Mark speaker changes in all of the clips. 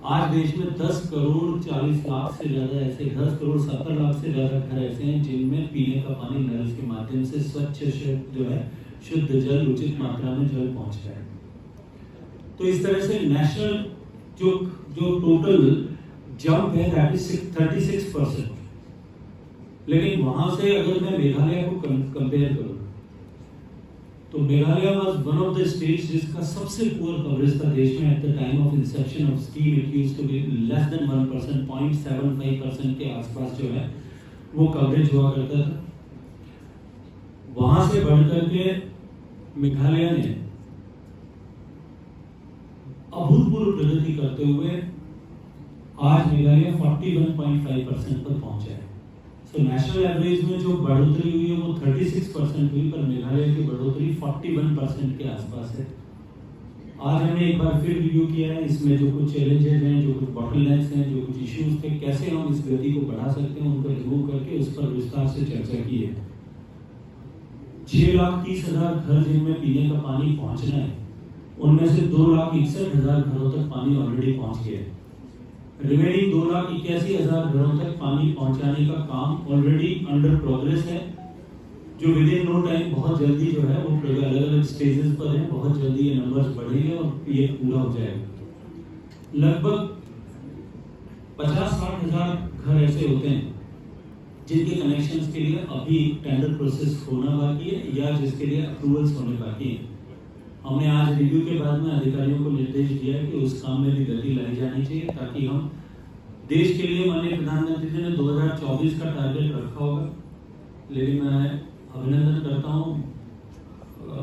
Speaker 1: आज देश में 10 करोड़ 40 लाख से ज़्यादा ऐसे 10 करोड़ 70 लाख से ज़्यादा घर ऐसे हैं जिनमें पीने का पानी नल के माध्यम से स्वच्छ जो है शुद्ध जल उचित मात्रा में जल पहुंच रहा है। तो इस तरह से नेशनल जो टोटल जंप है दैट इज 36%। लेकिन वहां से अगर मैं मेघालय को कंपेयर करूं तो Meghalaya was one of the states जिसका सबसे पुअर कवरेज था देश में। At the time of inception of scheme it used to be less than 1%, 0.75% के आसपास जो है वो कवरेज हुआ करता था। वहां से बढ़कर के मेघालय ने अभूतपूर्व प्रगति करते हुए आज मेघालय 41.5% पर पहुंचा है। तो नेशनल एवरेज में जो बढ़ोतरी हुई है वो 36% हुई, पर मेघालय की बढ़ोतरी 41% के आसपास है। आज हमने एक बार फिर रिव्यू किया है, इसमें जो कुछ चैलेंजेस हैं, जो कुछ बॉटलनेक्स हैं, जो कुछ इश्यूज थे, कैसे हम इस गति को बढ़ा सकते हैं, उनको रिमूव करके उस पर विस्तार से चर्चा की है। 6,30,000 घर जिनमें पीने का पानी पहुंचना है, उनमें से 2,61,000 घरों तक पानी ऑलरेडी पहुंच गया है। रिमेनिंग 2,81,000 घरों तक पानी पहुंचाने का काम ऑलरेडी अंडर प्रोग्रेस है, जो विद इन नो टाइम बहुत जल्दी जो है वो अलग अलग स्टेजेस पर है, बहुत जल्दी ये नंबर्स बढ़ेंगे और ये पूरा हो जाएगा। लगभग 50-60 हजार घर ऐसे होते हैं जिनके कनेक्शंस के लिए अभी टेंडर प्रोसेस होना बाकी है या जिसके लिए अप्रूवल्स होने बाकी है। हमने आज रिव्यू के बाद में अधिकारियों को निर्देश दिया है कि उस काम में भी गति लाई जानी चाहिए, ताकि हम देश के लिए माननीय प्रधानमंत्री जी ने 2024 का टारगेट रखा होगा, लेकिन मैं अभिनंदन करता हूँ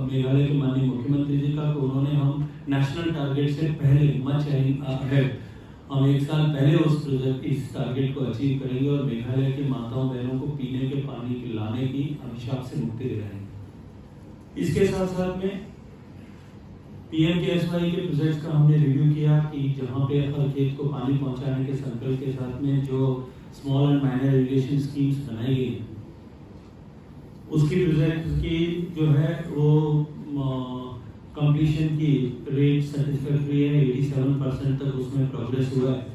Speaker 1: मेघालय के माननीय मुख्यमंत्री जी का, तो उन्होंने हम नेशनल टारगेट से पहले मच अहेड हम 1 साल पहले उस प्रोजेक्ट इस टारगेट को अचीव करेंगे और मेघालय की माताओं बहनों को पीने के पानी लाने की अभिशाप से मुक्ति दिलाएंगे। इसके साथ साथ में पीएमकेएसवाई के प्रोजेक्ट्स का हमने रिव्यू किया कि जहां पे हर खेत को पानी पहुंचाने के संकल्प के साथ में जो small and minor irrigation schemes बनाई गई, उसकी प्रोजेक्ट की जो है वो कंप्लीशन की रेट सेटिस्फैक्टरी है, 87% तक उसमें प्रोग्रेस हुआ है।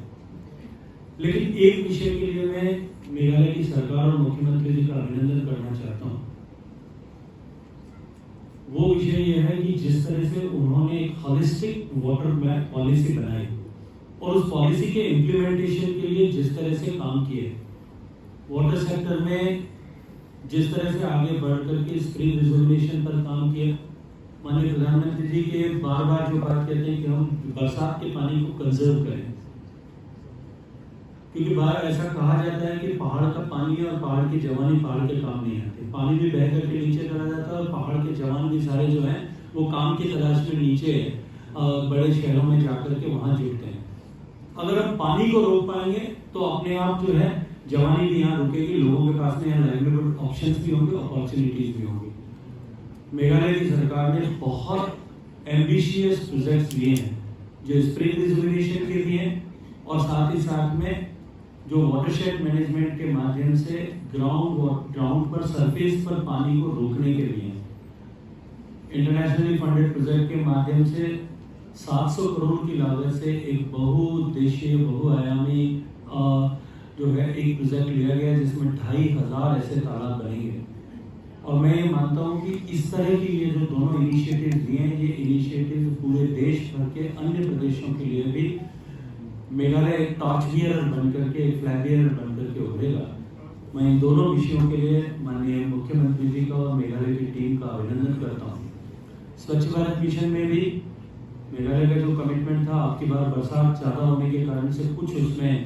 Speaker 1: लेकिन एक विषय के लिए मैं मेघालय की सरकार और मुख्यमंत्री जी का अभिनंदन करना चाहता हूँ। वो विषय यह है कि जिस तरह से उन्होंने एक होलिस्टिक वाटर मैप पॉलिसी बनाई और उस पॉलिसी के इम्प्लीमेंटेशन के लिए जिस तरह से काम किए, वाटर सेक्टर में जिस तरह से आगे बढ़ करके स्प्रिंग रिजर्वेशन पर काम किया, माननीय प्रधानमंत्री जी के बार बार जो बात कहते हैं कि हम बरसात के पानी को कंजर्व करें, क्योंकि बार ऐसा कहा जाता है कि पहाड़ का पानी और पहाड़ की जवानी पहाड़ के काम नहीं आते। पानी भी बह करके नीचे करा जाता है और पहाड़ के जवान भी सारे जो हैं वो काम की तलाश में नीचे बड़े शहरों में जाकर के वहां जुटते हैं। अगर हम पानी को रोक पाएंगे तो अपने आप जो है जवानी भी यहाँ रुकेगी, लोगों के पास में यहाँ लाइवलीहुड ऑप्शंस भी होंगे, अपॉर्चुनिटीज भी होंगी। मेघालय की सरकार ने बहुत एम्बिशियस प्रोजेक्ट्स लिए हैं जो स्प्रिंग रिजर्वेशन के लिए और साथ ही साथ में जो वाटरशेड मैनेजमेंट के माध्यम से ग्राउंड पर सरफेस पर पानी को रोकने के लिए इंटरनेशनली फंडेड प्रोजेक्ट के माध्यम से 700 करोड़ की लागत से एक बहुउद्देशीय बहुआयामी जो है एक प्रोजेक्ट लिया गया जिसमें 2,500 ऐसे तालाब बनेंगे। और मैं ये मानता हूँ कि इस तरह की ये जो दोनों इनिशिएटिव लिए हैं, ये इनिशिएटिव पूरे देश भर के अन्य प्रदेशों के लिए भी मेघालय एक टॉर्च बियरर बनकर के, एक फ्लैग बियरर बनकर के उभरेगा। मैं इन दोनों विषयों के लिए माननीय मुख्यमंत्री जी का और मेघालय की टीम का अभिनंदन करता हूँ। स्वच्छ भारत मिशन में भी मेघालय का जो कमिटमेंट था, आपकी बार बरसात ज़्यादा होने के कारण से कुछ उसमें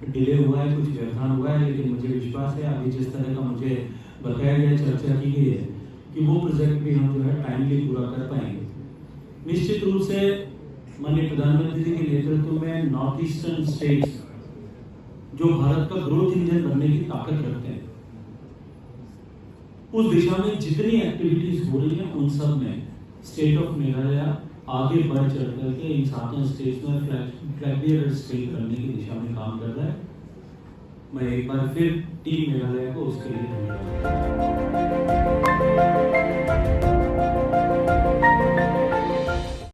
Speaker 1: डिले हुआ है, कुछ व्यवधान हुआ है, लेकिन मुझे विश्वास है अभी जिस तरह का मुझे बताया गया, चर्चा की गई है कि वो प्रोजेक्ट भी हम जो है टाइमली पूरा कर पाएंगे। निश्चित रूप से माननीय प्रधानमंत्री जी के नेतृत्व में नॉर्थ ईस्टर्न स्टेट्स जो भारत का ग्रोथ इंजन बनने की ताकत रखते हैं, उस दिशा में जितनी एक्टिविटीज हो रही हैं उन सब में स्टेट ऑफ मेघालय आगे बढ़ चढ़ करके इन 7 स्टेट्स में फ्लैग बियरर स्टेट बनने की दिशा में काम कर रहा है। मैं एक बार फिर टीम मेघालय को उसके लिए धन्यवाद।